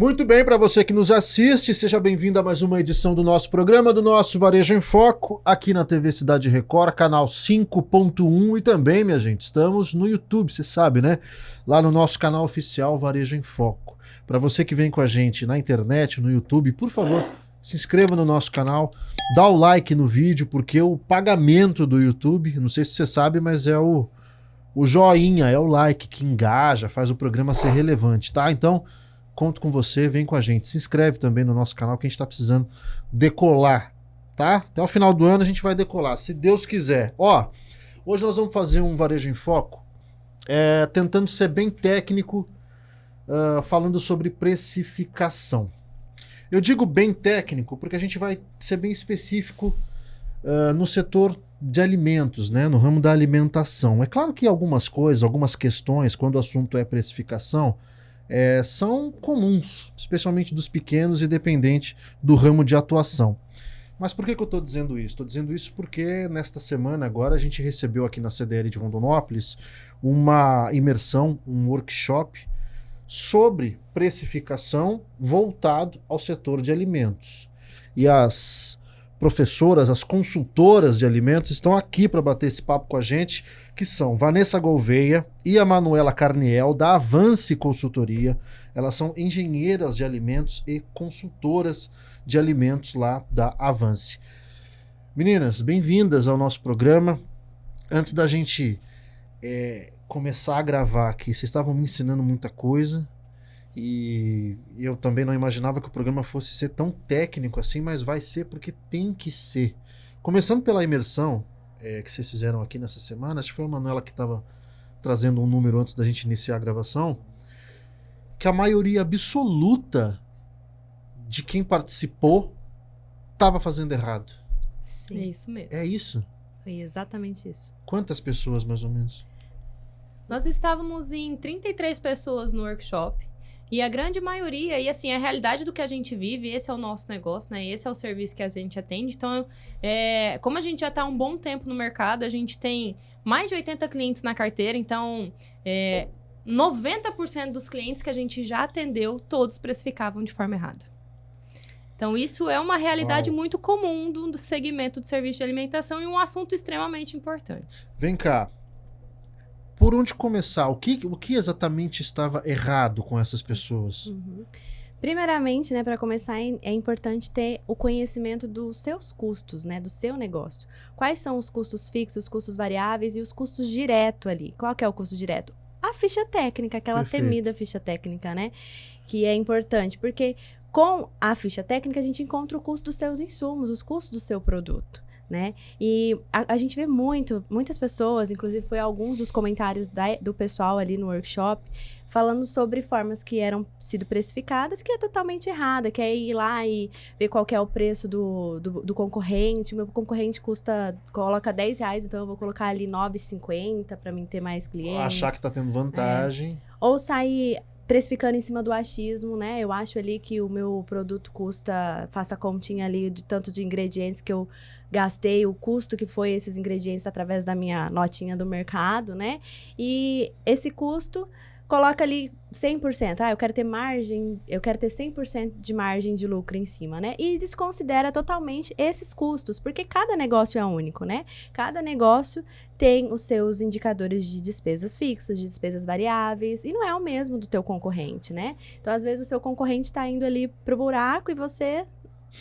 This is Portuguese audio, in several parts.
Muito bem, para você que nos assiste, seja bem-vindo a mais uma edição do nosso programa, do nosso Varejo em Foco, aqui na TV Cidade Record, canal 5.1 e também, minha gente, estamos no YouTube, você sabe, né? Lá no nosso canal oficial Varejo em Foco. Para você que vem com a gente na internet, no YouTube, por favor, se inscreva no nosso canal, dá o like no vídeo, porque o pagamento do YouTube, não sei se você sabe, mas é o joinha, é o like que engaja, faz o programa ser relevante, tá? Então, conto com você, vem com a gente. Se inscreve também no nosso canal que a gente tá precisando decolar, tá? Até o final do ano a gente vai decolar, se Deus quiser. Ó, hoje nós vamos fazer um Varejo em Foco, tentando ser bem técnico, falando sobre precificação. Eu digo bem técnico porque a gente vai ser bem específico no setor de alimentos, né? No ramo da alimentação. É claro que algumas coisas, algumas questões, quando o assunto é precificação, são comuns, especialmente dos pequenos e dependente do ramo de atuação. Mas por que eu estou dizendo isso? Estou dizendo isso porque nesta semana agora a gente recebeu aqui na CDL de Rondonópolis uma imersão, um workshop sobre precificação voltado ao setor de alimentos. E as professoras, as consultoras de alimentos estão aqui para bater esse papo com a gente, que são Vanessa Gouveia e a Manuela Carniel, da Avance Consultoria. Elas são engenheiras de alimentos e consultoras de alimentos lá da Avance. Meninas, bem-vindas ao nosso programa. Antes da gente começar a gravar aqui, vocês estavam me ensinando muita coisa e eu também não imaginava que o programa fosse ser tão técnico assim, mas vai ser porque tem que ser. Começando pela imersão que vocês fizeram aqui nessa semana, acho que foi a Manuela que estava trazendo um número antes da gente iniciar a gravação, que a maioria absoluta de quem participou estava fazendo errado. Sim. É isso mesmo. É isso? Foi exatamente isso. Quantas pessoas, mais ou menos? Nós estávamos em 33 pessoas no workshop. E a grande maioria, e assim, a realidade do que a gente vive, esse é o nosso negócio, né? Esse é o serviço que a gente atende. Então, como a gente já está há um bom tempo no mercado, a gente tem mais de 80 clientes na carteira. Então, 90% dos clientes que a gente já atendeu, todos precificavam de forma errada. Então, isso é uma realidade muito comum do segmento de serviço de alimentação e um assunto extremamente importante. Vem cá. Por onde começar? O que exatamente estava errado com essas pessoas? Primeiramente, né, para começar, é importante ter o conhecimento dos seus custos, né, do seu negócio. Quais são os custos fixos, os custos variáveis e os custos direto ali? Qual que é o custo direto? A ficha técnica, aquela temida ficha técnica, né? Que é importante, porque com a ficha técnica a gente encontra o custo dos seus insumos, os custos do seu produto. Né? E a gente vê muitas pessoas, inclusive foi alguns dos comentários do pessoal ali no workshop, falando sobre formas que eram sido precificadas, que é totalmente errada, que é ir lá e ver qual que é o preço do concorrente. O meu concorrente coloca R$10, então eu vou colocar ali R$9,50 para mim ter mais clientes. Achar que tá tendo vantagem. Ou sair precificando em cima do achismo, né? Eu acho ali que o meu produto faço a continha ali de tanto de ingredientes que eu gastei, o custo que foi esses ingredientes através da minha notinha do mercado, né? E esse custo coloca ali 100%. Eu quero ter margem, eu quero ter 100% de margem de lucro em cima, né? E desconsidera totalmente esses custos, porque cada negócio é único, né? Cada negócio tem os seus indicadores de despesas fixas, de despesas variáveis, e não é o mesmo do teu concorrente, né? Então, às vezes, o seu concorrente tá indo ali pro buraco e você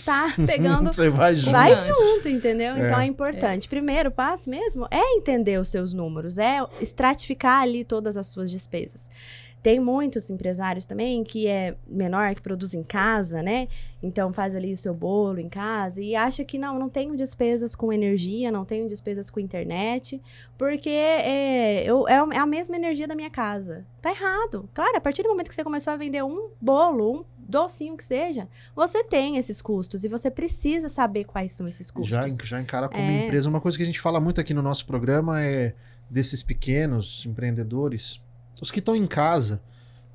tá pegando... Você vai junto. Vai junto, entendeu? Então, é importante. Primeiro passo mesmo é entender os seus números, é estratificar ali todas as suas despesas. Tem muitos empresários também que é menor, que produz em casa, né? Então faz ali o seu bolo em casa e acha que não tenho despesas com energia, não tenho despesas com internet, porque é a mesma energia da minha casa. Tá errado. Claro, a partir do momento que você começou a vender um bolo, um docinho que seja, você tem esses custos e você precisa saber quais são esses custos. Já encara como empresa. Uma coisa que a gente fala muito aqui no nosso programa é desses pequenos empreendedores. Os que estão em casa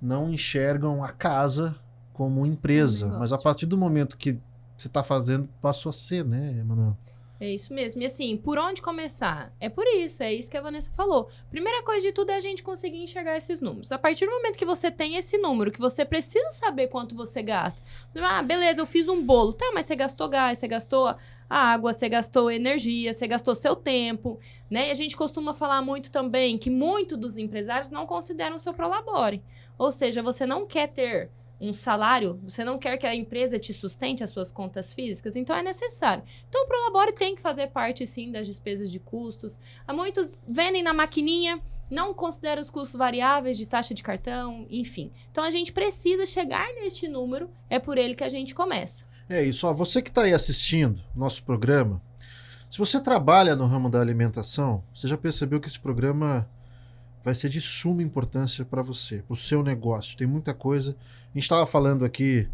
não enxergam a casa como empresa, mas a partir do momento que você está fazendo, passou a ser, né, Emanuel? É isso mesmo. E assim, por onde começar? É por isso, é isso que a Vanessa falou. Primeira coisa de tudo é a gente conseguir enxergar esses números. A partir do momento que você tem esse número, que você precisa saber quanto você gasta. Ah, beleza, eu fiz um bolo. Tá, mas você gastou gás, você gastou a água, você gastou energia, você gastou seu tempo, né? E a gente costuma falar muito também que muitos dos empresários não consideram o seu prolabore. Ou seja, você não quer ter um salário, você não quer que a empresa te sustente as suas contas físicas, então é necessário. Então, o prolabore tem que fazer parte, sim, das despesas de custos. Há muitos vendem na maquininha, não consideram os custos variáveis de taxa de cartão, enfim. Então, a gente precisa chegar neste número, é por ele que a gente começa. É isso, ó, você que está aí assistindo nosso programa, se você trabalha no ramo da alimentação, você já percebeu que esse programa vai ser de suma importância para você, para o seu negócio. Tem muita coisa. A gente estava falando aqui,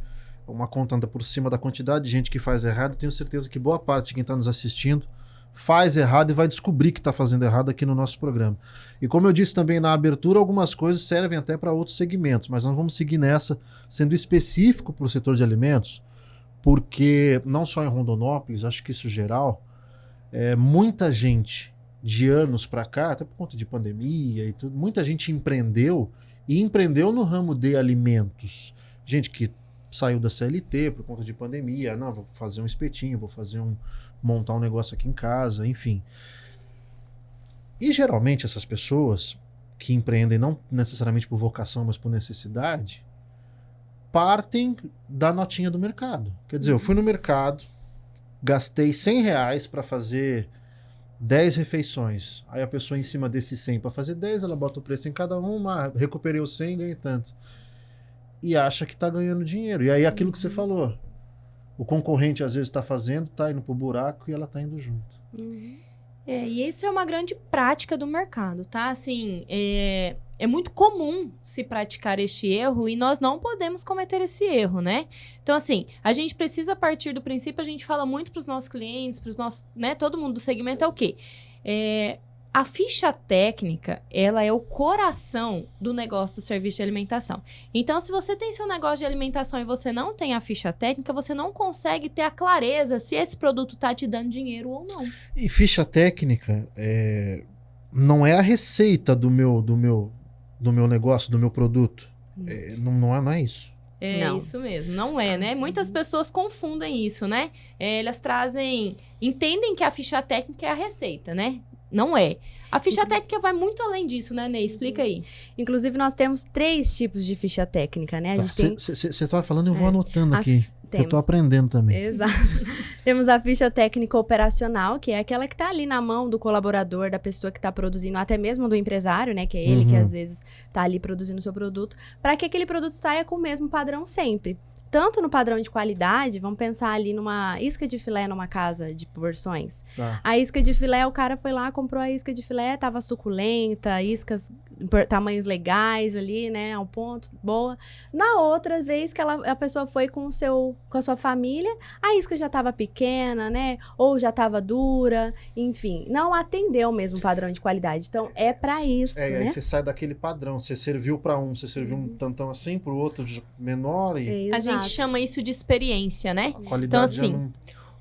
uma conta anda por cima da quantidade de gente que faz errado. Tenho certeza que boa parte de quem está nos assistindo faz errado e vai descobrir que está fazendo errado aqui no nosso programa. E como eu disse também na abertura, algumas coisas servem até para outros segmentos, mas nós vamos seguir nessa, sendo específico para o setor de alimentos, porque não só em Rondonópolis, acho que isso geral, muita gente de anos para cá, até por conta de pandemia e tudo, muita gente empreendeu e empreendeu no ramo de alimentos. Gente que saiu da CLT por conta de pandemia, não, vou fazer um espetinho, montar um negócio aqui em casa, enfim. E geralmente essas pessoas que empreendem não necessariamente por vocação, mas por necessidade, partem da notinha do mercado. Quer dizer, eu fui no mercado, gastei R$100 para fazer 10 refeições. Aí a pessoa em cima desses 100 para fazer 10, ela bota o preço em cada uma, recuperei os 100 e ganhei tanto. E acha que tá ganhando dinheiro. E aí aquilo que você falou, o concorrente às vezes está fazendo, tá indo pro buraco e ela tá indo junto. E isso é uma grande prática do mercado, tá? Assim, é muito comum se praticar este erro e nós não podemos cometer esse erro, né? Então, assim, a gente precisa partir do princípio, a gente fala muito para os nossos clientes, para os nossos, né? Todo mundo do segmento é o quê? A ficha técnica, ela é o coração do negócio do serviço de alimentação. Então, se você tem seu negócio de alimentação e você não tem a ficha técnica, você não consegue ter a clareza se esse produto está te dando dinheiro ou não. E ficha técnica não é a receita do meu negócio, do meu produto. Não é isso. Não. Isso mesmo, não é, né? Muitas pessoas confundem isso, né? Elas entendem que a ficha técnica é a receita, né? Não é. A ficha técnica vai muito além disso, né, Ney? Explica aí. Inclusive, nós temos 3 tipos de ficha técnica, né? Você estava falando, eu vou anotando aqui. Eu estou aprendendo também. Exato. Temos a ficha técnica operacional, que é aquela que está ali na mão do colaborador, da pessoa que está produzindo, até mesmo do empresário, né? Que é ele que às vezes está ali produzindo o seu produto, para que aquele produto saia com o mesmo padrão sempre. Tanto no padrão de qualidade, vamos pensar ali numa isca de filé numa casa de porções. Tá. A isca de filé, o cara foi lá, comprou a isca de filé, tava suculenta, iscas, tamanhos legais ali, né, ao ponto, boa. Na outra vez que a pessoa foi com a sua família, a isca já tava pequena, né, ou já tava dura, enfim, não atendeu o mesmo padrão de qualidade. Então, é pra isso, né? Aí você sai daquele padrão, você serviu pra um, você serviu um tantão assim, pro outro menor e... A gente chama isso de experiência, né? A qualidade então, assim,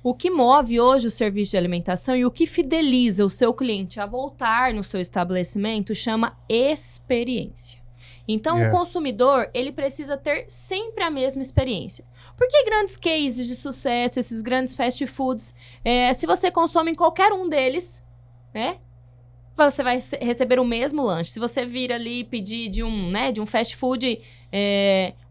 o que move hoje o serviço de alimentação e o que fideliza o seu cliente a voltar no seu estabelecimento chama experiência. Então, o consumidor, ele precisa ter sempre a mesma experiência. Porque grandes cases de sucesso, esses grandes fast foods, se você consome em qualquer um deles, né? Você vai receber o mesmo lanche. Se você vir ali e pedir de um fast food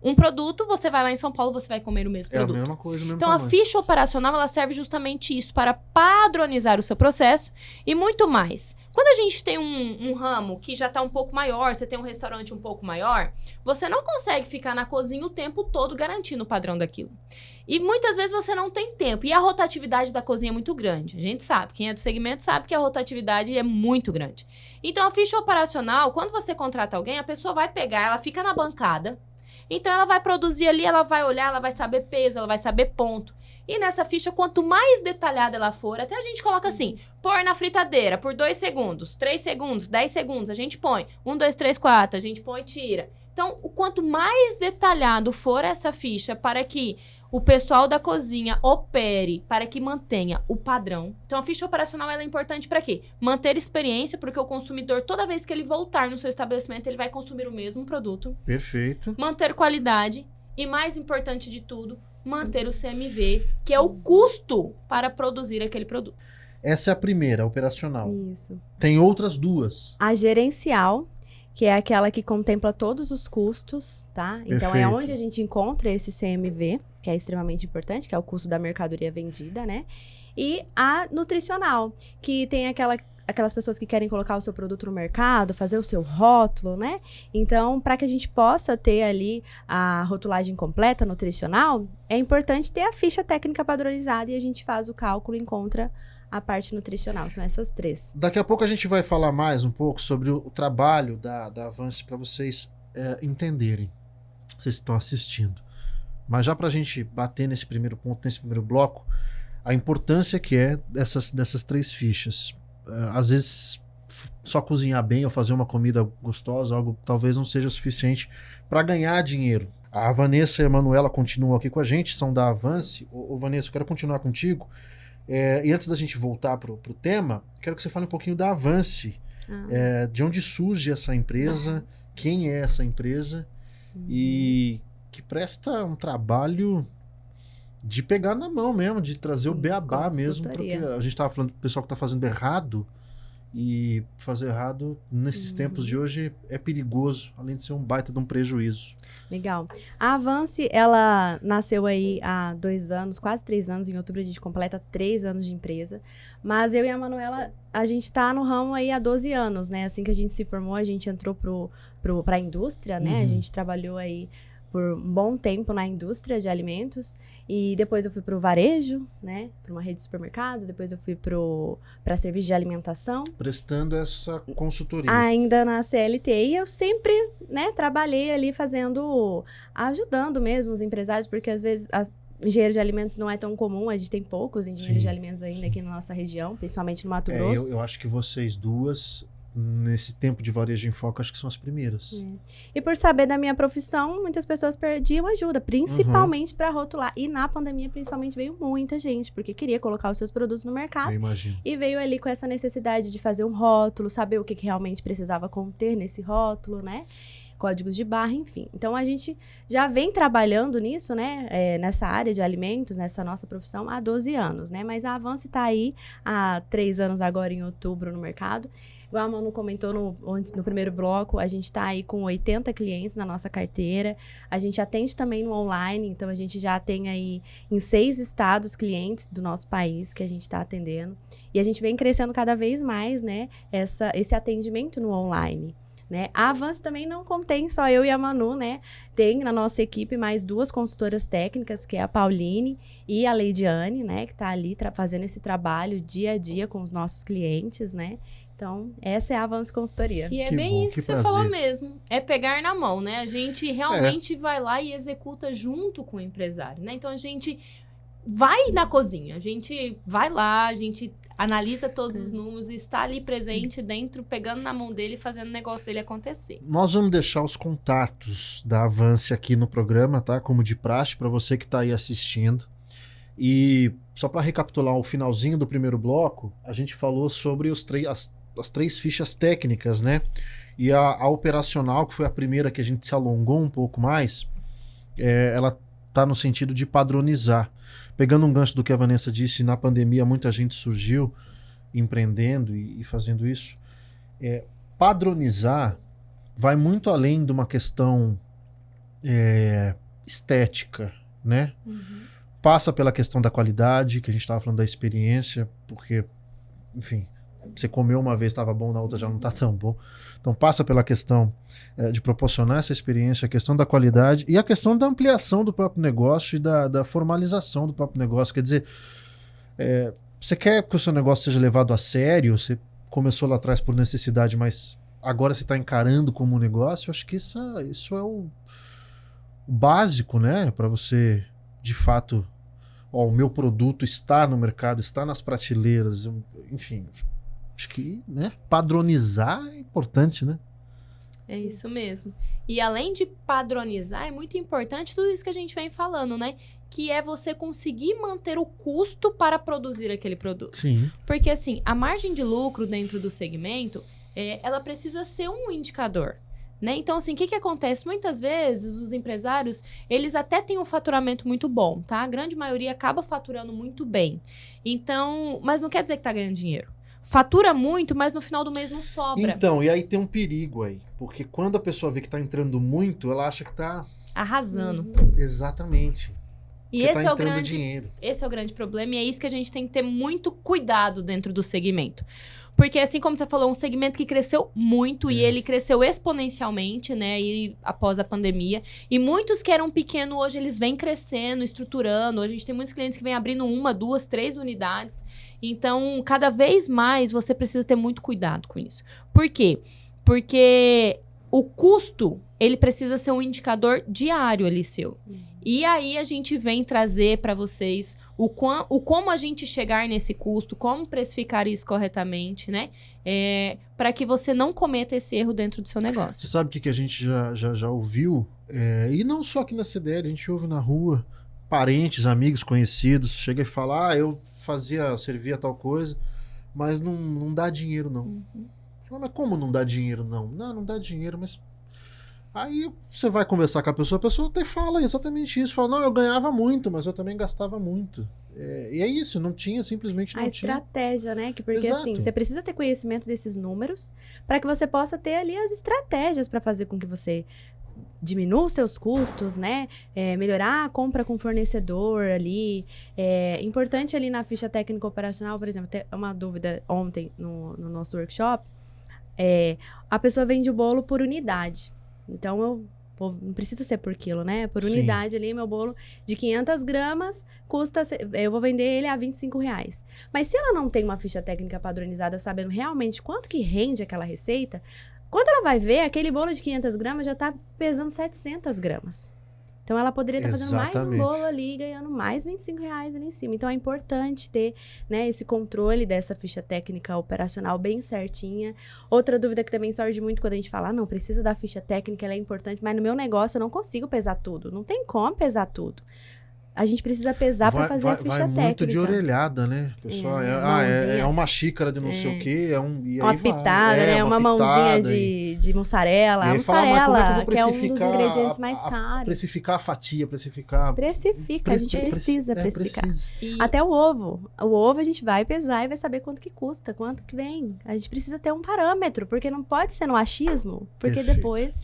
um produto, você vai lá em São Paulo, você vai comer o mesmo produto. É a mesma coisa, o mesmo Então, tamanho. A ficha operacional, ela serve justamente isso, para padronizar o seu processo e muito mais. Quando a gente tem um ramo que já está um pouco maior, você tem um restaurante um pouco maior, você não consegue ficar na cozinha o tempo todo garantindo o padrão daquilo. E muitas vezes você não tem tempo. E a rotatividade da cozinha é muito grande. A gente sabe, quem é do segmento sabe que a rotatividade é muito grande. Então, a ficha operacional, quando você contrata alguém, a pessoa vai pegar, ela fica na bancada. Então, ela vai produzir ali, ela vai olhar, ela vai saber peso, ela vai saber ponto. E nessa ficha, quanto mais detalhada ela for, até a gente coloca assim, pôr na fritadeira por 2 segundos, 3 segundos, 10 segundos, a gente põe 1, 2, 3, 4, a gente põe e tira. Então, o quanto mais detalhado for essa ficha para que o pessoal da cozinha opere para que mantenha o padrão. Então, a ficha operacional ela é importante para quê? Manter experiência, porque o consumidor, toda vez que ele voltar no seu estabelecimento, ele vai consumir o mesmo produto. Perfeito. Manter qualidade e, mais importante de tudo, manter o CMV, que é o custo para produzir aquele produto. Essa é a primeira, a operacional. Isso. Tem outras duas. A gerencial, que é aquela que contempla todos os custos, tá? Então, é Perfeito. onde a gente encontra esse CMV, que é extremamente importante, que é o custo da mercadoria vendida, né? E a nutricional, que tem aquelas pessoas que querem colocar o seu produto no mercado, fazer o seu rótulo, né? Então, para que a gente possa ter ali a rotulagem completa nutricional, é importante ter a ficha técnica padronizada e a gente faz o cálculo e encontra a parte nutricional. São essas três. Daqui a pouco a gente vai falar mais um pouco sobre o trabalho da Avance para vocês entenderem. Vocês estão assistindo. Mas já para a gente bater nesse primeiro ponto, nesse primeiro bloco, a importância que é dessas três fichas. Às vezes, só cozinhar bem ou fazer uma comida gostosa, algo talvez não seja suficiente para ganhar dinheiro. A Vanessa e a Manuela continuam aqui com a gente, são da Avance. Ô, Vanessa, eu quero continuar contigo. E antes da gente voltar pro tema, quero que você fale um pouquinho da Avance. De onde surge essa empresa, quem é essa empresa e que presta um trabalho de pegar na mão mesmo, de trazer o beabá mesmo, porque a gente estava falando do pessoal que está fazendo errado, e fazer errado nesses tempos de hoje é perigoso, além de ser um baita de um prejuízo. Legal. A Avance, ela nasceu aí há 2 anos, quase 3 anos. Em outubro a gente completa 3 anos de empresa. Mas eu e a Manuela, a gente tá no ramo aí há 12 anos, né? Assim que a gente se formou, a gente entrou pra indústria, né? A gente trabalhou aí por um bom tempo na indústria de alimentos. E depois eu fui pro varejo, né? Pra uma rede de supermercados. Depois eu fui pra serviço de alimentação. Prestando essa consultoria. Ainda na CLT. E eu sempre, né, trabalhei ali ajudando mesmo os empresários, porque às vezes engenheiro de alimentos não é tão comum, a gente tem poucos engenheiros de alimentos ainda aqui na nossa região, principalmente no Mato Grosso. Eu acho que vocês duas, nesse tempo de varejo em foco, acho que são as primeiras. E por saber da minha profissão, muitas pessoas perdiam ajuda, principalmente para rotular. E na pandemia, principalmente, veio muita gente, porque queria colocar os seus produtos no mercado. Eu imagino. E veio ali com essa necessidade de fazer um rótulo, saber o que realmente precisava conter nesse rótulo, né? Códigos de barra, enfim. Então, a gente já vem trabalhando nisso, né? Nessa área de alimentos, nessa nossa profissão, há 12 anos, né? Mas a Avance está aí há 3 anos agora, em outubro, no mercado. Igual a Manu comentou no primeiro bloco, a gente está aí com 80 clientes na nossa carteira. A gente atende também no online, então a gente já tem aí em 6 estados clientes do nosso país que a gente está atendendo. E a gente vem crescendo cada vez mais, né? Esse atendimento no online. Né? A Avance também não contém só eu e a Manu, né? Tem na nossa equipe mais 2 consultoras técnicas, que é a Pauline e a Leidiane, né? Que tá ali fazendo esse trabalho dia a dia com os nossos clientes, né? Então, essa é a Avance Consultoria. E é Que bem bom, isso que que você prazer. falou mesmo. É pegar na mão, né? A gente realmente vai lá e executa junto com o empresário, né? Então, a gente vai na cozinha, a gente vai lá, a gente analisa todos os números e está ali presente dentro, pegando na mão dele e fazendo o negócio dele acontecer. Nós vamos deixar os contatos da Avance aqui no programa, tá? Como de praxe, para você que está aí assistindo. E só para recapitular o finalzinho do primeiro bloco, a gente falou sobre as 3 fichas técnicas, né? E a operacional, que foi a primeira que a gente se alongou um pouco mais, ela tá no sentido de padronizar. Pegando um gancho do que a Vanessa disse, na pandemia muita gente surgiu empreendendo e fazendo isso. Padronizar vai muito além de uma questão estética, né? Passa pela questão da qualidade, que a gente estava falando da experiência, porque, enfim, você comeu uma vez, estava bom, na outra já não está tão bom. Então passa pela questão de proporcionar essa experiência, a questão da qualidade e a questão da ampliação do próprio negócio e da formalização do próprio negócio. Quer dizer, você quer que o seu negócio seja levado a sério, você começou lá atrás por necessidade, mas agora você está encarando como um negócio, eu acho que isso é o básico, né? Para você, de fato, o meu produto está no mercado, está nas prateleiras, enfim... Acho que, né, padronizar é importante, né? É isso mesmo. E além de padronizar, é muito importante tudo isso que a gente vem falando, né? Que é você conseguir manter o custo para produzir aquele produto. Sim. Porque, assim, a margem de lucro dentro do segmento, ela precisa ser um indicador. Né? Então, assim, o que acontece? Muitas vezes, os empresários, eles até têm um faturamento muito bom, tá? A grande maioria acaba faturando muito bem. Então, mas não quer dizer que tá ganhando dinheiro. Fatura muito, mas no final do mês não sobra. Então, e aí tem um perigo aí. Porque quando a pessoa vê que tá entrando muito, ela acha que tá... Arrasando. Exatamente. E Porque esse tá é o entrando grande, dinheiro. esse é o grande problema e é isso que a gente tem que ter muito cuidado dentro do segmento. Porque assim como você falou, um segmento que cresceu muito e ele cresceu exponencialmente, né, e após a pandemia. E muitos que eram pequenos hoje eles vêm crescendo, estruturando. A gente tem muitos clientes que vêm abrindo 1, 2, 3 unidades. Então, cada vez mais você precisa ter muito cuidado com isso. Por quê? Porque o custo, ele precisa ser um indicador diário ali seu. E aí a gente vem trazer para vocês o como a gente chegar nesse custo, como precificar isso corretamente, né? Para que você não cometa esse erro dentro do seu negócio. Você sabe o que a gente já ouviu? E não só aqui na CDL, a gente ouve na rua, parentes, amigos, conhecidos, chega e fala, eu servia tal coisa, mas não dá dinheiro não. Fala, mas como não dá dinheiro não? Não dá dinheiro, mas... Aí você vai conversar com a pessoa até fala exatamente isso. Fala, não, eu ganhava muito, mas eu também gastava muito. E é isso, simplesmente não tinha. A estratégia, né? Porque Exato. assim, você precisa ter conhecimento desses números para que você possa ter ali as estratégias para fazer com que você diminua os seus custos, né? Melhorar a compra com o fornecedor ali. Importante ali na ficha técnica operacional, por exemplo, tem uma dúvida ontem no nosso workshop. A pessoa vende o bolo por unidade. Então, não precisa ser por quilo, né? Por unidade ali, meu bolo de 500 gramas eu vou vender ele a R$25. Mas se ela não tem uma ficha técnica padronizada, sabendo realmente quanto que rende aquela receita, quando ela vai ver, aquele bolo de 500 gramas já tá pesando 700 gramas. Então, ela poderia estar fazendo mais um bolo ali, ganhando mais R$25 ali em cima. Então, é importante ter, né, esse controle dessa ficha técnica operacional bem certinha. Outra dúvida que também surge muito quando a gente fala, não, precisa da ficha técnica, ela é importante, mas no meu negócio eu não consigo pesar tudo. Não tem como pesar tudo. A gente precisa pesar para fazer a ficha técnica. Vai muito de orelhada, né, pessoal? É uma xícara de não sei o quê. Uma pitada, né? Uma mãozinha de mussarela. A mussarela, que é um dos ingredientes mais caros. Precificar a fatia, precificar... A gente precisa precificar. Até o ovo. O ovo a gente vai pesar e vai saber quanto que custa, quanto que vem. A gente precisa ter um parâmetro, porque não pode ser no achismo, porque depois...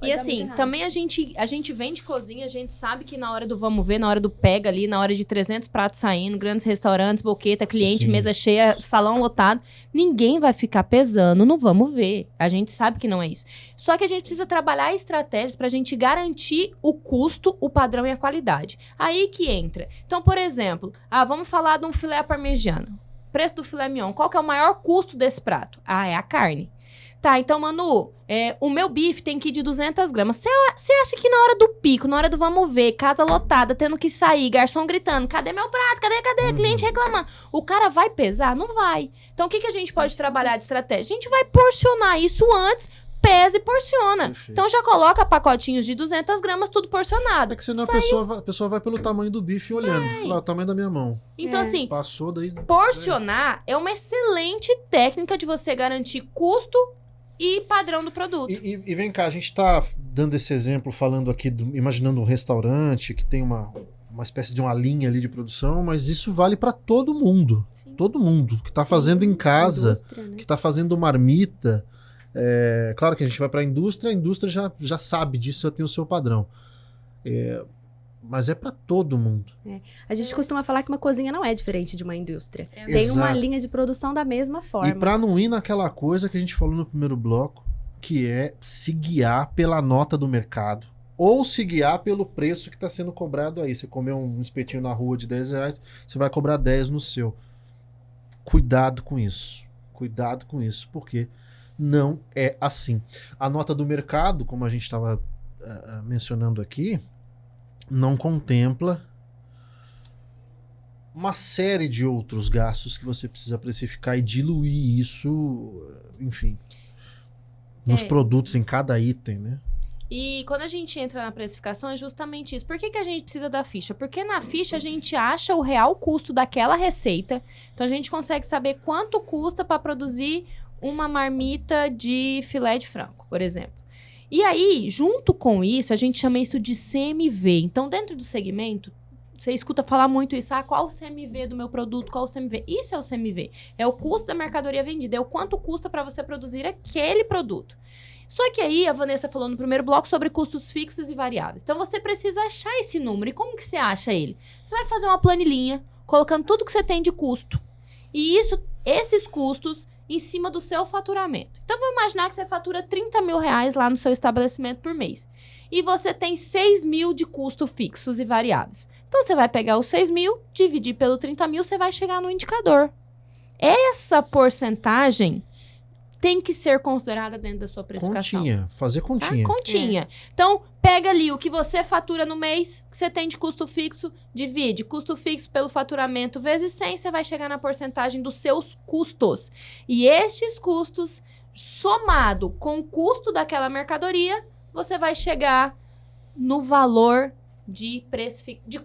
E assim, também a gente vende cozinha, a gente sabe que na hora do vamos ver, na hora do pega ali, na hora de 300 pratos saindo, grandes restaurantes, boqueta, cliente, mesa cheia, salão lotado, ninguém vai ficar pesando no vamos ver. A gente sabe que não é isso. Só que a gente precisa trabalhar estratégias pra gente garantir o custo, o padrão e a qualidade. Aí que entra. Então, por exemplo, vamos falar de um filé parmegiana. Preço do filé mignon, qual que é o maior custo desse prato? É a carne. Tá, então, Manu, o meu bife tem que ir de 200 gramas. Você acha que na hora do pico, na hora do vamos ver, casa lotada, tendo que sair, garçom gritando, cadê meu prato, cadê, cliente reclamando, o cara vai pesar? Não vai. Então, o que a gente pode trabalhar de estratégia? A gente vai porcionar isso antes, pesa e porciona. Perfeito. Então, já coloca pacotinhos de 200 gramas, tudo porcionado. É que senão a pessoa vai pelo tamanho do bife olhando, fala, o tamanho da minha mão. Então, assim, passou daí, porcionar é uma excelente técnica de você garantir custo e padrão do produto. E vem cá, a gente tá dando esse exemplo, falando aqui, imaginando um restaurante que tem uma espécie de uma linha ali de produção, mas isso vale para todo mundo. Sim. Todo mundo que tá fazendo em casa, né? Que tá fazendo marmita. Claro que a gente vai para a indústria já sabe disso, já tem o seu padrão. Mas é para todo mundo. A gente costuma falar que uma cozinha não é diferente de uma indústria. Tem uma linha de produção da mesma forma. E para não ir naquela coisa que a gente falou no primeiro bloco, que é se guiar pela nota do mercado ou se guiar pelo preço que está sendo cobrado aí. Você comeu um espetinho na rua de R$10, você vai cobrar 10 no seu. Cuidado com isso. Cuidado com isso, porque não é assim. A nota do mercado, como a gente estava mencionando aqui, não contempla uma série de outros gastos que você precisa precificar e diluir isso, enfim. nos produtos, em cada item, né? E quando a gente entra na precificação é justamente isso. Por que a gente precisa da ficha? Porque na ficha a gente acha o real custo daquela receita. Então a gente consegue saber quanto custa para produzir uma marmita de filé de frango, por exemplo. E aí, junto com isso, a gente chama isso de CMV. Então, dentro do segmento, você escuta falar muito isso. Qual o CMV do meu produto? Qual o CMV? Isso é o CMV. É o custo da mercadoria vendida. É o quanto custa para você produzir aquele produto. Só que aí, a Vanessa falou no primeiro bloco sobre custos fixos e variáveis. Então, você precisa achar esse número. E como que você acha ele? Você vai fazer uma planilhinha, colocando tudo que você tem de custo. E esses custos em cima do seu faturamento. Então, vamos imaginar que você fatura 30 mil reais lá no seu estabelecimento por mês. E você tem 6 mil de custos fixos e variáveis. Então, você vai pegar os 6 mil, dividir pelo 30 mil, você vai chegar no indicador. Essa porcentagem tem que ser considerada dentro da sua precificação. Fazer continha. Tá? Continha. Então, pega ali o que você fatura no mês, que você tem de custo fixo, divide custo fixo pelo faturamento vezes 100, você vai chegar na porcentagem dos seus custos. E estes custos, somado com o custo daquela mercadoria, você vai chegar no valor de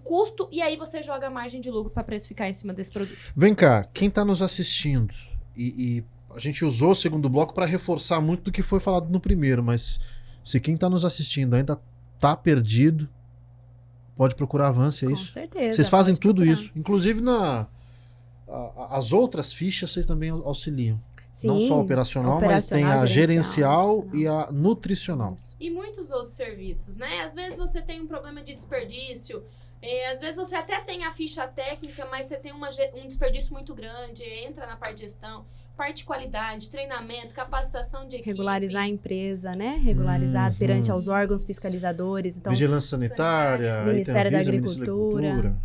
custo, e aí você joga a margem de lucro para precificar em cima desse produto. Vem cá, quem está nos assistindo e a gente usou o segundo bloco para reforçar muito do que foi falado no primeiro, mas se quem está nos assistindo ainda está perdido, pode procurar Avance, é isso? Com certeza. Vocês fazem tudo procurar. isso. Inclusive, as outras fichas vocês também auxiliam. Sim, não só operacional, mas tem a gerencial e a nutricional. Isso. E muitos outros serviços, né? Às vezes você tem um problema de desperdício, às vezes você até tem a ficha técnica, mas você tem um desperdício muito grande, entra na parte de gestão, parte de qualidade, treinamento, capacitação de equipe. Regularizar a empresa, né? Regularizar perante aos órgãos fiscalizadores. Então, Vigilância Sanitária, Ministério da Anvisa, Agricultura.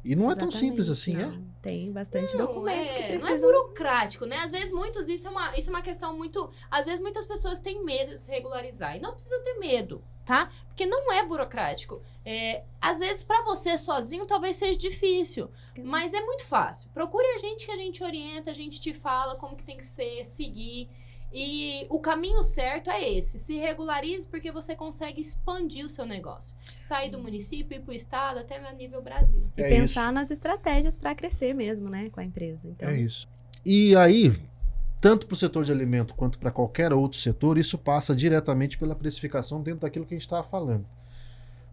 E não é tão simples assim, não. é? Tem bastante documentos que Não é precisam... burocrático, né? Às vezes isso é uma questão muito... Às vezes muitas pessoas têm medo de se regularizar. E não precisa ter medo, tá? Porque não é burocrático. Às vezes, para você sozinho, talvez seja difícil. Mas é muito fácil. Procure a gente que a gente orienta, a gente te fala como que tem que ser, seguir. E o caminho certo é esse. Se regularize porque você consegue expandir o seu negócio. Sair do município, ir para o estado, até a nível Brasil. E pensar nas estratégias para crescer mesmo, né? Com a empresa. Então... É isso. E aí, tanto para o setor de alimento quanto para qualquer outro setor, isso passa diretamente pela precificação dentro daquilo que a gente estava falando.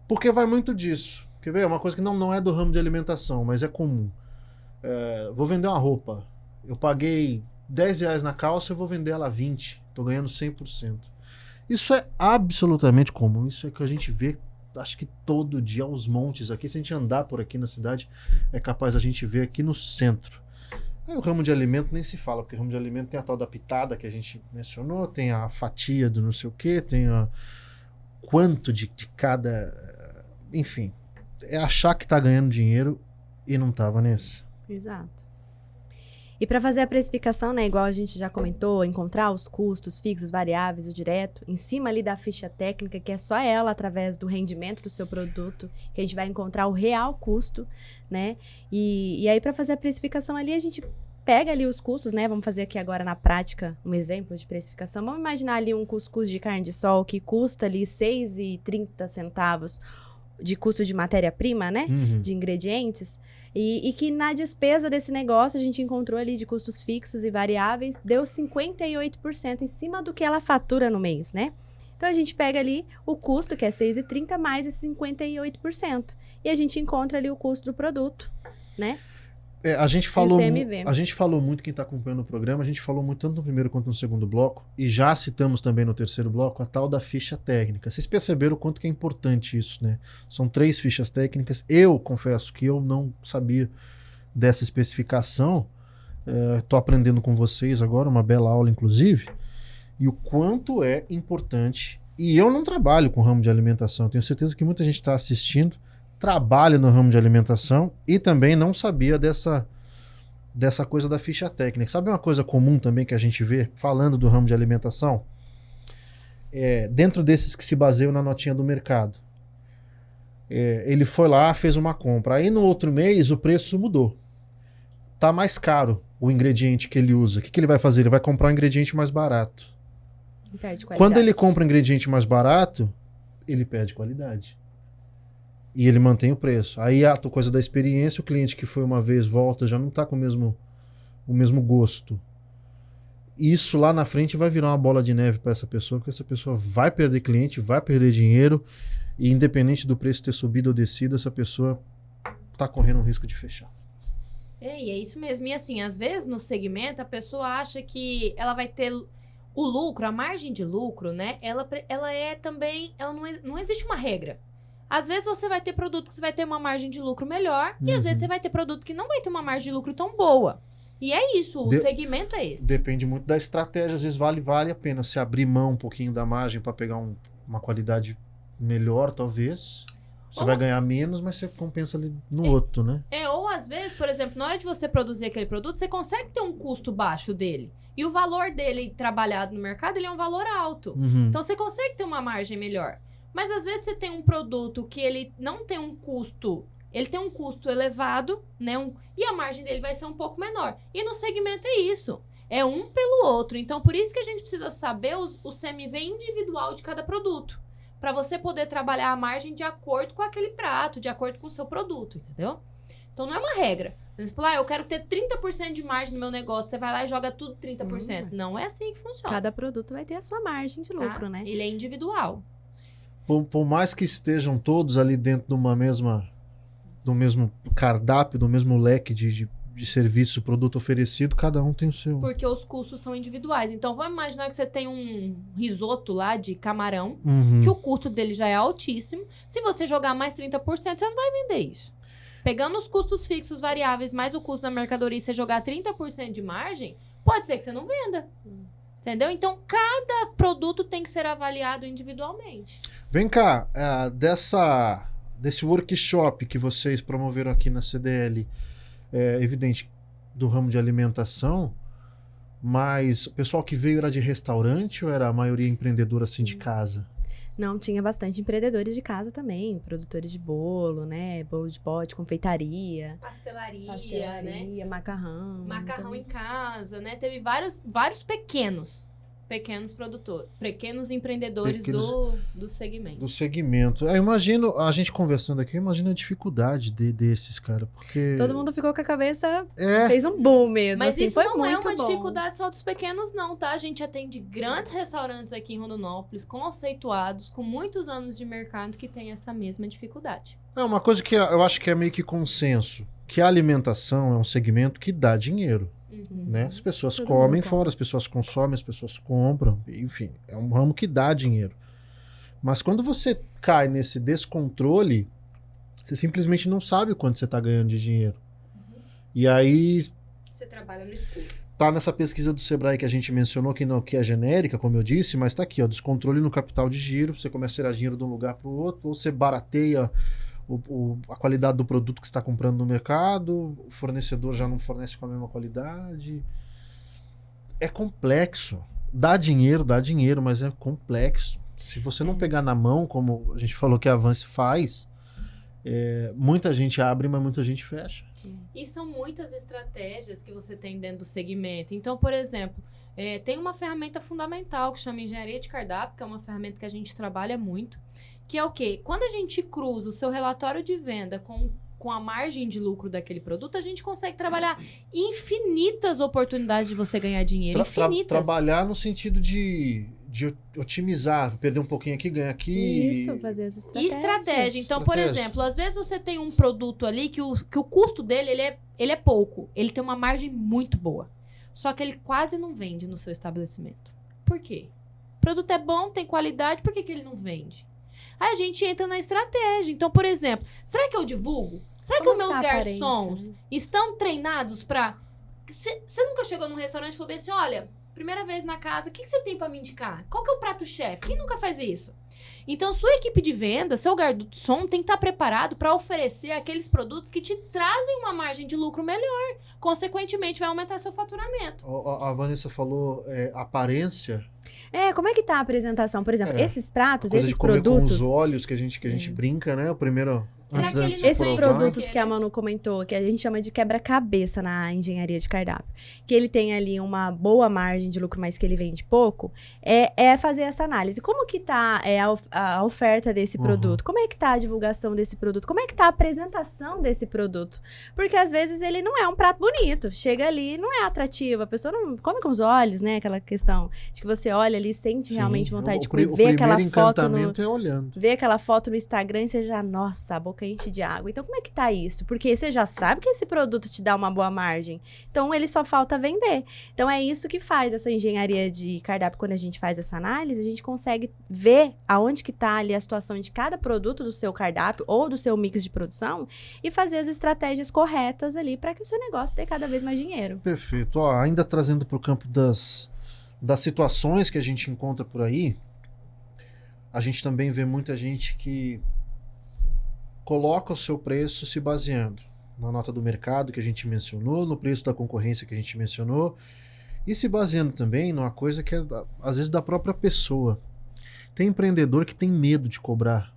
Porque vai muito disso. Quer ver? É uma coisa que não é do ramo de alimentação, mas é comum. Vou vender uma roupa. Eu paguei R$10 na calça, eu vou vender ela a 20. Estou ganhando 100%. Isso é absolutamente comum. Isso é que a gente vê, acho que todo dia, aos montes aqui. Se a gente andar por aqui na cidade, é capaz a gente ver aqui no centro. Aí o ramo de alimento nem se fala, porque o ramo de alimento tem a tal da pitada que a gente mencionou, tem a fatia do não sei o quê, tem a quanto de cada... Enfim, é achar que está ganhando dinheiro e não tá, Vanessa. Exato. E para fazer a precificação, né, igual a gente já comentou, encontrar os custos fixos, variáveis, o direto, em cima ali da ficha técnica, que é só ela, através do rendimento do seu produto, que a gente vai encontrar o real custo, né? E aí, para fazer a precificação ali, a gente pega ali os custos, né? Vamos fazer aqui agora na prática um exemplo de precificação. Vamos imaginar ali um cuscuz de carne de sol que custa ali 6,30 centavos de custo de matéria-prima, né? De ingredientes. E que na despesa desse negócio a gente encontrou ali de custos fixos e variáveis, deu 58% em cima do que ela fatura no mês, né? Então a gente pega ali o custo, que é 6,30 mais esse 58%. E a gente encontra ali o custo do produto, né? A gente falou muito, quem está acompanhando o programa, a gente falou muito tanto no primeiro quanto no segundo bloco, e já citamos também no terceiro bloco a tal da ficha técnica. Vocês perceberam o quanto que é importante isso, né? São 3 fichas técnicas. Eu confesso que eu não sabia dessa especificação. Estou aprendendo com vocês agora, uma bela aula inclusive, e o quanto é importante. E eu não trabalho com ramo de alimentação, tenho certeza que muita gente está assistindo trabalha no ramo de alimentação e também não sabia dessa coisa da ficha técnica. Sabe uma coisa comum também que a gente vê falando do ramo de alimentação? Dentro desses que se baseiam na notinha do mercado. Ele foi lá, fez uma compra. Aí no outro mês o preço mudou. Tá mais caro o ingrediente que ele usa. O que ele vai fazer? Ele vai comprar um ingrediente mais barato. Perde qualidade. Quando ele compra um ingrediente mais barato, ele perde qualidade. E ele mantém o preço. Aí a coisa da experiência, o cliente que foi uma vez, volta, já não está com o mesmo gosto. Isso lá na frente vai virar uma bola de neve para essa pessoa, porque essa pessoa vai perder cliente, vai perder dinheiro, e independente do preço ter subido ou descido, essa pessoa está correndo um risco de fechar. E é isso mesmo. E assim, às vezes no segmento a pessoa acha que ela vai ter o lucro, a margem de lucro, né? Ela é também, não existe uma regra. Às vezes você vai ter produto que você vai ter uma margem de lucro melhor, e às vezes você vai ter produto que não vai ter uma margem de lucro tão boa. E é isso, o segmento é esse. Depende muito da estratégia. Às vezes vale a pena você abrir mão um pouquinho da margem para pegar uma qualidade melhor, talvez. Você vai ganhar menos, mas você compensa ali no outro, né? Ou às vezes, por exemplo, na hora de você produzir aquele produto, você consegue ter um custo baixo dele. E o valor dele trabalhado no mercado, ele é um valor alto. Então você consegue ter uma margem melhor. Mas às vezes você tem um produto que ele não tem um custo, ele tem um custo elevado, né? E a margem dele vai ser um pouco menor. E no segmento é isso. É um pelo outro. Então, por isso que a gente precisa saber o CMV individual de cada produto. Para você poder trabalhar a margem de acordo com aquele prato, de acordo com o seu produto, entendeu? Então, não é uma regra. Por exemplo, eu quero ter 30% de margem no meu negócio. Você vai lá e joga tudo 30%. Não é assim que funciona. Cada produto vai ter a sua margem de lucro, né? Ele é individual. Por mais que estejam todos ali dentro do mesmo cardápio, do mesmo leque de serviço, produto oferecido, cada um tem o seu. Porque os custos são individuais. Então, vamos imaginar que você tem um risoto lá de camarão, que o custo dele já é altíssimo. Se você jogar mais 30%, você não vai vender isso. Pegando os custos fixos variáveis mais o custo da mercadoria e você jogar 30% de margem, pode ser que você não venda. Entendeu? Então, cada produto tem que ser avaliado individualmente. Vem cá, desse workshop que vocês promoveram aqui na CDL, é evidente, do ramo de alimentação, mas o pessoal que veio era de restaurante ou era a maioria empreendedora assim de casa? Não, tinha bastante empreendedores de casa também, produtores de bolo, né? Bolo de pote, confeitaria. Pastelaria, né? Macarrão. Macarrão em casa, né? Teve vários pequenos produtores, pequenos empreendedores do segmento. Do segmento. Eu imagino, a gente conversando aqui, eu imagino a dificuldade desses, cara, porque... Todo mundo ficou com a cabeça, fez um boom mesmo. Mas assim, isso foi não muito é uma bom. dificuldade só dos pequenos não, tá? A gente atende grandes restaurantes aqui em Rondonópolis, conceituados, com muitos anos de mercado, que tem essa mesma dificuldade. É uma coisa que eu acho que é meio que consenso, que a alimentação é um segmento que dá dinheiro. Né? As pessoas comem fora, as pessoas consomem, as pessoas compram, enfim, é um ramo que dá dinheiro. Mas quando você cai nesse descontrole, você simplesmente não sabe quanto você está ganhando de dinheiro. E aí... Você trabalha no escuro. Tá nessa pesquisa do Sebrae que a gente mencionou, que é genérica, como eu disse, mas tá aqui, ó, descontrole no capital de giro, você começa a tirar dinheiro de um lugar para o outro, ou você barateia a qualidade do produto que você está comprando no mercado, o fornecedor já não fornece com a mesma qualidade. É complexo. Dá dinheiro, mas é complexo. Se você não pegar na mão, como a gente falou que a Avance faz, muita gente abre, mas muita gente fecha. E são muitas estratégias que você tem dentro do segmento. Então, por exemplo, tem uma ferramenta fundamental que chama Engenharia de Cardápio, que é uma ferramenta que a gente trabalha muito, que é o quê? Quando a gente cruza o seu relatório de venda com a margem de lucro daquele produto, a gente consegue trabalhar infinitas oportunidades de você ganhar dinheiro. Infinitas. Trabalhar no sentido de otimizar, perder um pouquinho aqui, ganhar aqui. Isso, fazer as estratégias. Estratégia. Então, por exemplo, às vezes você tem um produto ali que o custo dele ele é pouco. Ele tem uma margem muito boa. Só que ele quase não vende no seu estabelecimento. Por quê? O produto é bom, tem qualidade, por que ele não vende? Aí a gente entra na estratégia. Então, por exemplo, será que eu divulgo? Será que os meus garçons estão treinados para... Você nunca chegou num restaurante e falou bem assim, olha, primeira vez na casa, o que você tem para me indicar? Qual que é o prato-chefe? Quem nunca faz isso? Então, sua equipe de venda, seu garçom tem que estar preparado para oferecer aqueles produtos que te trazem uma margem de lucro melhor. Consequentemente, vai aumentar seu faturamento. A Vanessa falou aparência. Como é que tá a apresentação? Por exemplo, esses pratos, coisa esses de comer produtos... com os olhos que a gente brinca, né? O primeiro Será que ele não Esses tem produtos que que a Manu comentou, que a gente chama de quebra-cabeça na engenharia de cardápio, que ele tem ali uma boa margem de lucro, mas que ele vende pouco, é fazer essa análise. Como que tá a oferta desse produto? Como é que tá a divulgação desse produto? Como é que tá a apresentação desse produto? Porque às vezes ele não é um prato bonito. Chega ali, não é atrativo. A pessoa não come com os olhos, né? Aquela questão de que você olha ali, sente realmente vontade de comer, ver aquela foto é olhando. Ver aquela foto no Instagram e você já, nossa, a boca enche de água. Então, como é que tá isso? Porque você já sabe que esse produto te dá uma boa margem. Então, ele só falta vender. Então, é isso que faz essa engenharia de cardápio. Quando a gente faz essa análise, a gente consegue ver aonde que tá ali a situação de cada produto do seu cardápio ou do seu mix de produção e fazer as estratégias corretas ali para que o seu negócio dê cada vez mais dinheiro. Perfeito. Ó, ainda trazendo para o campo das situações que a gente encontra por aí, a gente também vê muita gente que coloca o seu preço se baseando na nota do mercado que a gente mencionou, no preço da concorrência que a gente mencionou, e se baseando também numa coisa que é, às vezes, da própria pessoa. Tem empreendedor que tem medo de cobrar,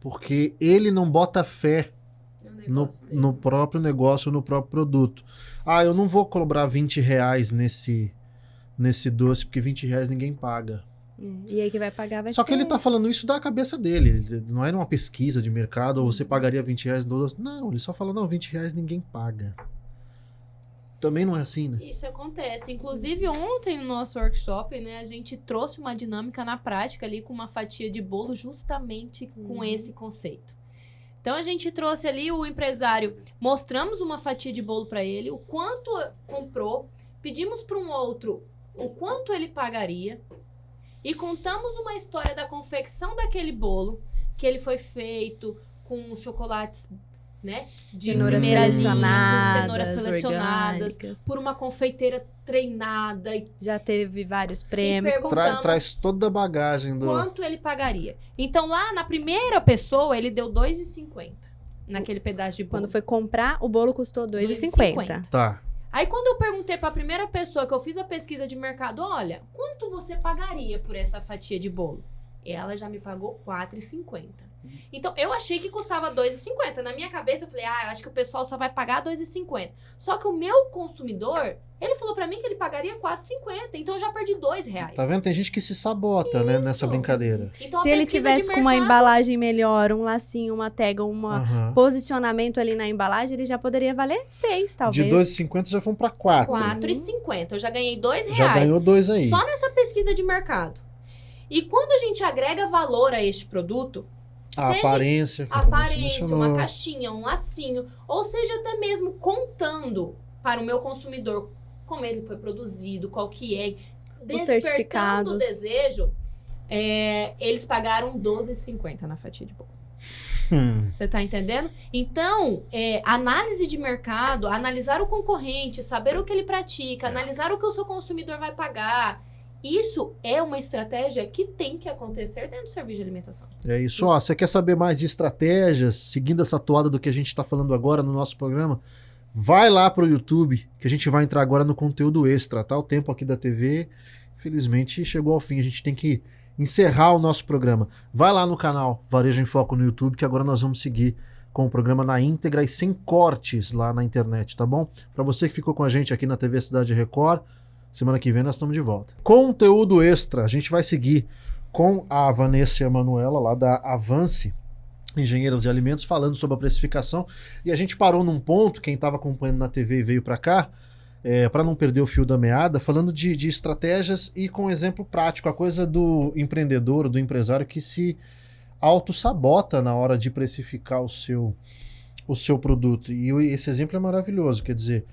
porque ele não bota fé no próprio negócio, no próprio produto. Ah, eu não vou cobrar R$20 nesse doce, porque R$20 ninguém paga. E aí que vai pagar vai Só ser... que ele tá falando isso da cabeça dele. Não é uma pesquisa de mercado, ou você pagaria R$20 no doce. Não, ele só fala, não, R$20 ninguém paga. Também não é assim, né? Isso acontece. Inclusive, ontem no nosso workshop, né, a gente trouxe uma dinâmica na prática ali com uma fatia de bolo justamente com esse conceito. Então, a gente trouxe ali o empresário, mostramos uma fatia de bolo para ele, o quanto comprou, pedimos para um outro o quanto ele pagaria e contamos uma história da confecção daquele bolo, que ele foi feito com chocolates, né, de cenouras primeira linha, selecionadas, com cenouras selecionadas, orgânicas. por uma confeiteira treinada. E Já teve vários prêmios. perguntamos Traz toda a bagagem do... quanto ele pagaria. Então, lá na primeira pessoa, ele deu R$2,50 naquele pedaço de bolo. Quando foi comprar, o bolo custou R$2,50. Tá. Aí, quando eu perguntei pra primeira pessoa que eu fiz a pesquisa de mercado, olha, quanto você pagaria por essa fatia de bolo? Ela já me pagou R$4,50. Então, eu achei que custava R$2,50. Na minha cabeça, eu falei, eu acho que o pessoal só vai pagar R$2,50. Só que o meu consumidor, ele falou pra mim que ele pagaria R$4,50. Então, eu já perdi R$2. Tá vendo? Tem gente que se sabota, né, nessa brincadeira. Então, a Se ele pesquisa tivesse de com uma mercado- embalagem melhor, um lacinho, uma tag, um Aham. posicionamento ali na embalagem, ele já poderia valer R$6, De talvez. R$2,50 já foram pra 4. R$4,50. Eu já ganhei R$2. Já ganhou 2 aí. Só nessa pesquisa de mercado. E quando a gente agrega valor a este produto, A seja aparência. que a você aparência, mencionou. uma caixinha, um lacinho, ou seja, até mesmo contando para o meu consumidor como ele foi produzido, qual que é, despertando o certificados. desejo, eles pagaram R$12,50 na fatia de bolo. Você tá entendendo? Então, análise de mercado, analisar o concorrente, saber o que ele pratica, analisar o que o seu consumidor vai pagar. Isso é uma estratégia que tem que acontecer dentro do serviço de alimentação. É isso. Ó, você quer saber mais de estratégias, seguindo essa toada do que a gente está falando agora no nosso programa? Vai lá pro YouTube, que a gente vai entrar agora no conteúdo extra, tá? O tempo aqui da TV, infelizmente, chegou ao fim. A gente tem que encerrar o nosso programa. Vai lá no canal Varejo em Foco no YouTube, que agora nós vamos seguir com o programa na íntegra e sem cortes lá na internet, tá bom? Para você que ficou com a gente aqui na TV Cidade Record, semana que vem nós estamos de volta. Conteúdo extra, a gente vai seguir com a Vanessa e a Manuela lá da Avance Engenheiras de Alimentos, falando sobre a precificação. E a gente parou num ponto, quem estava acompanhando na TV e veio para cá, para não perder o fio da meada, falando de estratégias e com exemplo prático, a coisa do empreendedor, do empresário que se auto-sabota na hora de precificar o seu produto. E esse exemplo é maravilhoso, quer dizer,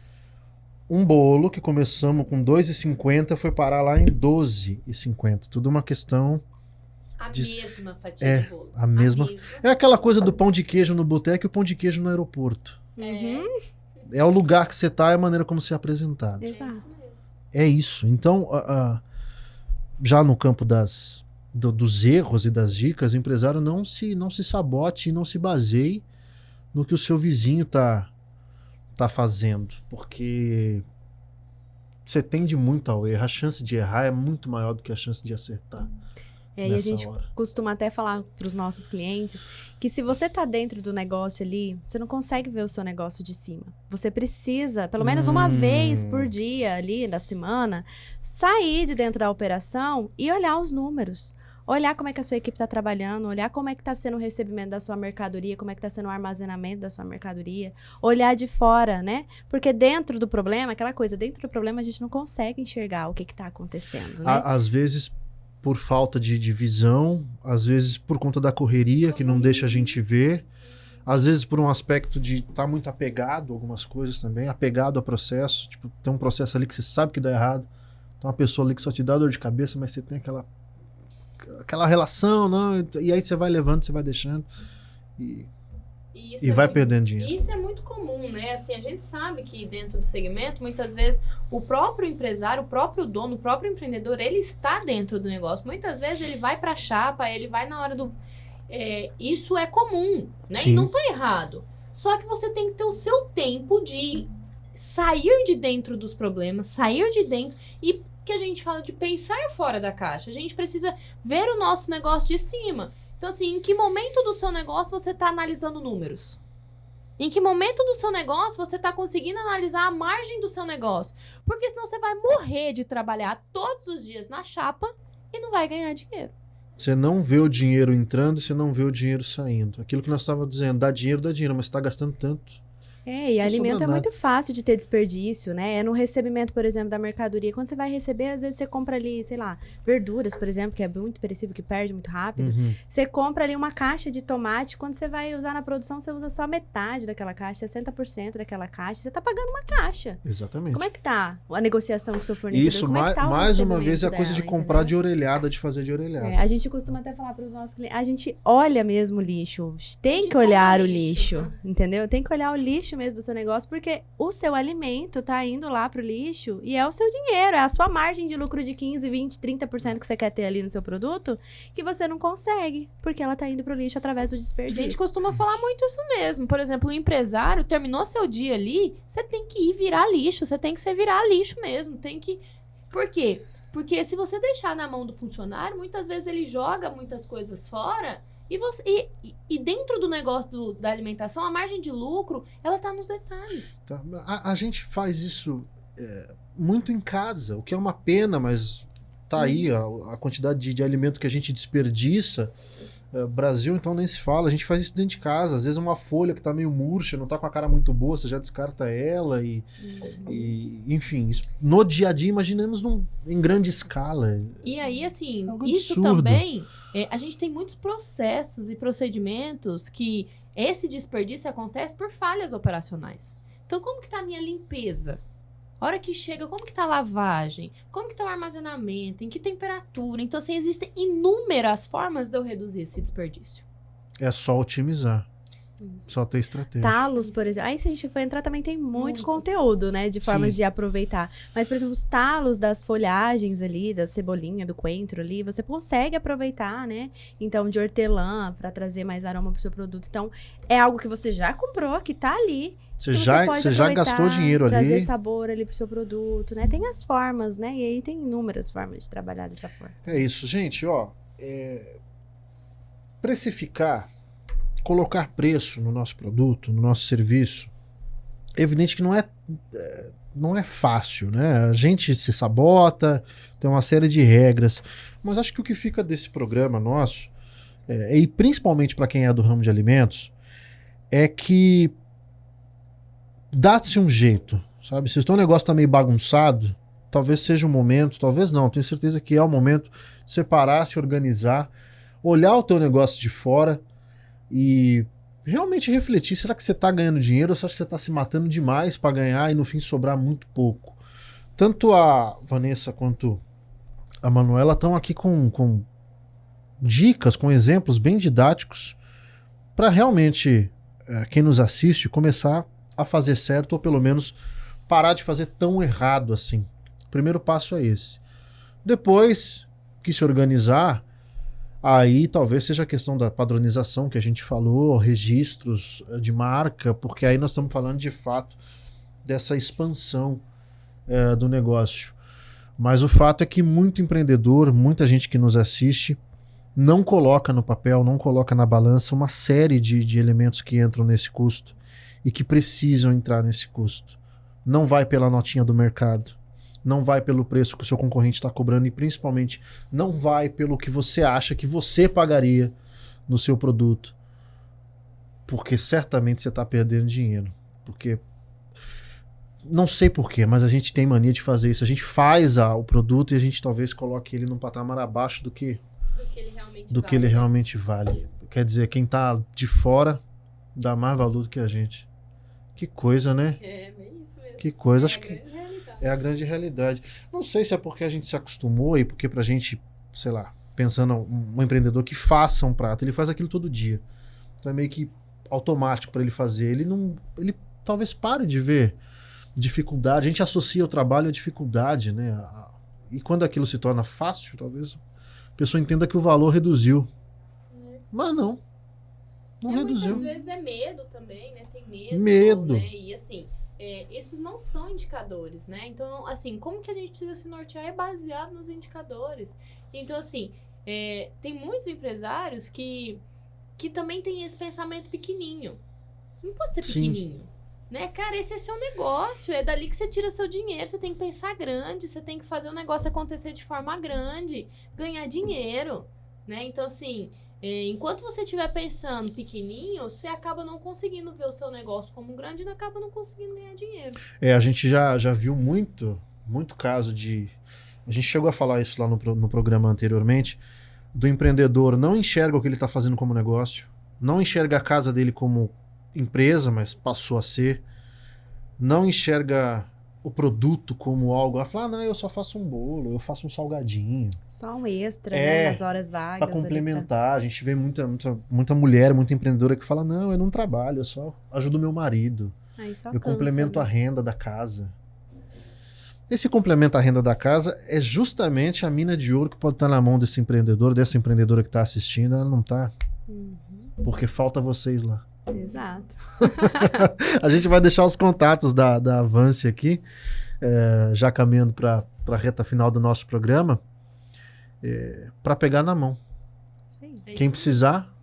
um bolo que começamos com R$2,50 foi parar lá em R$12,50. Tudo uma questão... A mesma fatia de bolo. a mesma. É aquela coisa do pão de queijo no boteco e o pão de queijo no aeroporto. É o lugar que você tá, é a maneira como você é apresentado. Exato. É isso. Então, já no campo dos erros e das dicas, o empresário não se sabote e não se baseie no que o seu vizinho tá fazendo, porque você tende muito ao erro. A chance de errar é muito maior do que a chance de acertar. E a nessa gente hora. costuma até falar para os nossos clientes que se você tá dentro do negócio ali, você não consegue ver o seu negócio de cima. Você precisa, pelo menos uma vez por dia ali da semana, sair de dentro da operação e olhar os números. Olhar como é que a sua equipe está trabalhando, olhar como é que está sendo o recebimento da sua mercadoria, como é que está sendo o armazenamento da sua mercadoria, olhar de fora, né? Porque dentro do problema, aquela coisa, dentro do problema a gente não consegue enxergar o que está acontecendo, né? Às vezes por falta de visão, às vezes por conta da correria que não deixa a gente ver, às vezes por um aspecto de estar muito apegado a algumas coisas também, apegado a processo, tipo, tem um processo ali que você sabe que dá errado, tem uma pessoa ali que só te dá dor de cabeça, mas você tem aquela relação, não, e aí você vai levando, você vai deixando e vai perdendo dinheiro. Isso é muito comum, né? Assim, a gente sabe que dentro do segmento, muitas vezes, o próprio empresário, o próprio dono, o próprio empreendedor, ele está dentro do negócio. Muitas vezes ele vai pra chapa, ele vai na hora do... isso é comum, né? Sim. E não tá errado. Só que você tem que ter o seu tempo de sair de dentro dos problemas, sair de dentro e que a gente fala de pensar fora da caixa. A gente precisa ver o nosso negócio de cima. Então, assim, em que momento do seu negócio você está analisando números? Em que momento do seu negócio você está conseguindo analisar a margem do seu negócio? Porque senão você vai morrer de trabalhar todos os dias na chapa e não vai ganhar dinheiro. Você não vê o dinheiro entrando e você não vê o dinheiro saindo. Aquilo que nós estávamos dizendo, dá dinheiro, mas você está gastando tanto. E alimento sobra é muito fácil de ter desperdício, né? É no recebimento, por exemplo, da mercadoria. Quando você vai receber, às vezes você compra ali, sei lá, verduras, por exemplo, que é muito perecível, que perde muito rápido. Você compra ali uma caixa de tomate, quando você vai usar na produção, você usa só metade daquela caixa, 60% daquela caixa. Você tá pagando uma caixa. Exatamente. Como é que tá a negociação com o seu fornecedor? Isso, Como é que tá o mais uma recebimento vez, é a coisa de dela, comprar entendeu? de orelhada, de fazer de orelhada. A gente costuma até falar para os nossos clientes, a gente olha mesmo o lixo, tem que olhar o lixo, entendeu? Tem que olhar o lixo mesmo do seu negócio, porque o seu alimento tá indo lá pro lixo e é o seu dinheiro, é a sua margem de lucro de 15, 20, 30% que você quer ter ali no seu produto, que você não consegue, porque ela tá indo pro lixo através do A desperdício. gente costuma falar muito isso mesmo. Por exemplo, o empresário terminou seu dia ali, você tem que ir virar lixo, você tem que ser virar lixo mesmo, tem que... Por quê? Porque se você deixar na mão do funcionário, muitas vezes ele joga muitas coisas fora e dentro do negócio da alimentação, a margem de lucro, ela tá nos detalhes. Tá? A gente faz isso muito em casa, o que é uma pena, mas tá aí a quantidade de alimento que a gente desperdiça. Brasil, então, nem se fala. A gente faz isso dentro de casa. Às vezes uma folha que tá meio murcha, não tá com a cara muito boa, você já descarta ela e enfim, isso, no dia a dia, imaginamos em grande escala. E aí, assim, Algo isso absurdo. também, a gente tem muitos processos e procedimentos que esse desperdício acontece por falhas operacionais. Então, como que tá a minha limpeza? A hora que chega, como que tá a lavagem? Como que tá o armazenamento? Em que temperatura? Então, assim, existem inúmeras formas de eu reduzir esse desperdício. É só otimizar. Só ter estratégia. Talos, por exemplo. Aí, se a gente for entrar, também tem muito conteúdo, né? De formas Sim. de aproveitar. Mas, por exemplo, os talos das folhagens ali, da cebolinha, do coentro ali, você consegue aproveitar, né? Então, de hortelã, para trazer mais aroma pro seu produto. Então, é algo que você já comprou, que tá ali. Você que já pode gastou aproveitar, dinheiro trazer ali. sabor ali pro seu produto, né? Tem as formas, né? E aí tem inúmeras formas de trabalhar dessa forma. É isso, gente, ó. Precificar, colocar preço no nosso produto, no nosso serviço, é evidente que não é fácil, né? A gente se sabota, tem uma série de regras, mas acho que o que fica desse programa nosso, e principalmente para quem é do ramo de alimentos, é que dá-se um jeito, sabe? Se o teu negócio tá meio bagunçado, talvez seja o momento, talvez não, tenho certeza que é o momento de separar, se organizar, olhar o teu negócio de fora e realmente refletir, será que você tá ganhando dinheiro ou será que você tá se matando demais para ganhar e no fim sobrar muito pouco? Tanto a Vanessa quanto a Manuela estão aqui com dicas, com exemplos bem didáticos para realmente quem nos assiste começar a fazer certo ou pelo menos parar de fazer tão errado assim. O primeiro passo é esse. Depois que se organizar, aí talvez seja a questão da padronização que a gente falou, registros de marca, porque aí nós estamos falando de fato dessa expansão do negócio. Mas o fato é que muito empreendedor, muita gente que nos assiste, não coloca no papel, não coloca na balança uma série de elementos que entram nesse custo e que precisam entrar nesse custo. Não vai pela notinha do mercado, não vai pelo preço que o seu concorrente está cobrando e principalmente não vai pelo que você acha que você pagaria no seu produto. Porque certamente você está perdendo dinheiro. Porque não sei porquê, mas a gente tem mania de fazer isso. A gente faz o produto e a gente talvez coloque ele num patamar abaixo do que ele realmente vale. Quer dizer, quem tá de fora dá mais valor do que a gente. Que coisa, né? É isso mesmo. Que coisa, acho que é a grande realidade. Não sei se é porque a gente se acostumou e porque pra gente, sei lá, pensando um empreendedor que faça um prato, ele faz aquilo todo dia. Então é meio que automático para ele fazer. Ele talvez pare de ver dificuldade. A gente associa o trabalho à dificuldade, né? E quando aquilo se torna fácil, talvez a pessoa entenda que o valor reduziu. Mas não reduziu. Muitas vezes é medo também, né? Tem medo. Medo. Né? E assim, esses não são indicadores, né? Então, assim, como que a gente precisa se nortear é baseado nos indicadores. Então, assim, tem muitos empresários que também têm esse pensamento pequenininho. Não pode ser pequenininho. Né? Cara, esse é seu negócio, é dali que você tira seu dinheiro, você tem que pensar grande, você tem que fazer o negócio acontecer de forma grande, ganhar dinheiro, né? Então, assim, enquanto você estiver pensando pequenininho, você acaba não conseguindo ver o seu negócio como grande e acaba não conseguindo ganhar dinheiro. A gente já viu muito caso de... A gente chegou a falar isso lá no programa anteriormente, do empreendedor não enxerga o que ele está fazendo como negócio, não enxerga a casa dele como empresa, mas passou a ser, não enxerga o produto como algo, ela fala, não, eu só faço um bolo, eu faço um salgadinho. Só um extra, né, nas horas vagas. Para complementar, a gente vê muita mulher, muita empreendedora que fala, não, eu não trabalho, eu só ajudo meu marido, eu complemento a renda da casa. Esse complemento à renda da casa é justamente a mina de ouro que pode estar na mão desse empreendedor, dessa empreendedora que está assistindo, ela não está, porque falta vocês lá. Exato. A gente vai deixar os contatos da Avance aqui, já caminhando para a reta final do nosso programa, para pegar na mão. Sim. Quem precisar,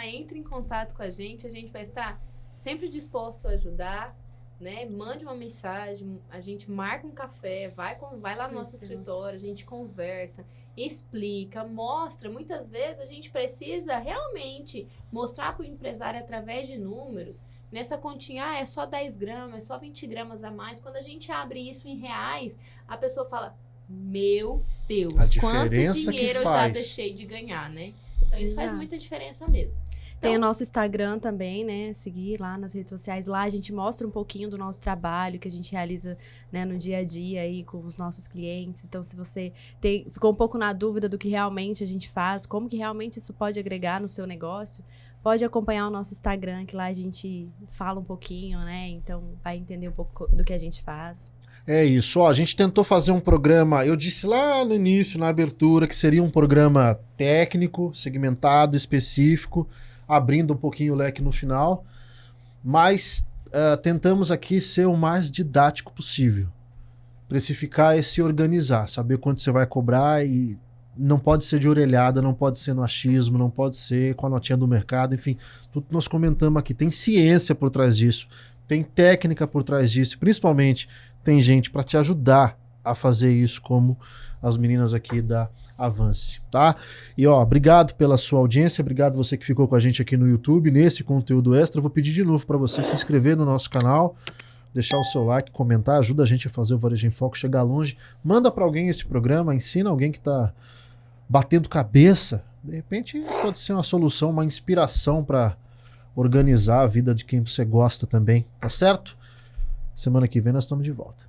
entre em contato com a gente vai estar sempre disposto a ajudar, né? Mande uma mensagem, a gente marca um café, vai lá no nosso escritório, a gente conversa, explica, mostra. Muitas vezes a gente precisa realmente mostrar para o empresário através de números. Nessa continha, é só 10 gramas, é só 20 gramas a mais. Quando a gente abre isso em reais, a pessoa fala, meu Deus, quanto dinheiro eu já deixei de ganhar, né? Então isso faz muita diferença mesmo. Tem o nosso Instagram também, né? Seguir lá nas redes sociais. Lá a gente mostra um pouquinho do nosso trabalho que a gente realiza, né, no dia a dia aí com os nossos clientes. Então, se você ficou um pouco na dúvida do que realmente a gente faz, como que realmente isso pode agregar no seu negócio, pode acompanhar o nosso Instagram, que lá a gente fala um pouquinho, né? Então, vai entender um pouco do que a gente faz. É isso. Ó, a gente tentou fazer um programa, eu disse lá no início, na abertura, que seria um programa técnico, segmentado, específico, abrindo um pouquinho o leque no final, mas tentamos aqui ser o mais didático possível. Precificar é se organizar, saber quanto você vai cobrar e não pode ser de orelhada, não pode ser no achismo, não pode ser com a notinha do mercado, enfim, tudo que nós comentamos aqui. Tem ciência por trás disso, tem técnica por trás disso, principalmente tem gente para te ajudar a fazer isso, como as meninas aqui da Avance, tá? E ó, obrigado pela sua audiência, obrigado você que ficou com a gente aqui no YouTube, nesse conteúdo extra. Eu vou pedir de novo para você se inscrever no nosso canal, deixar o seu like, comentar, ajuda a gente a fazer o Varejo em Foco chegar longe. Manda para alguém esse programa, ensina alguém que tá batendo cabeça. De repente pode ser uma solução, uma inspiração para organizar a vida de quem você gosta também, tá certo? Semana que vem nós estamos de volta.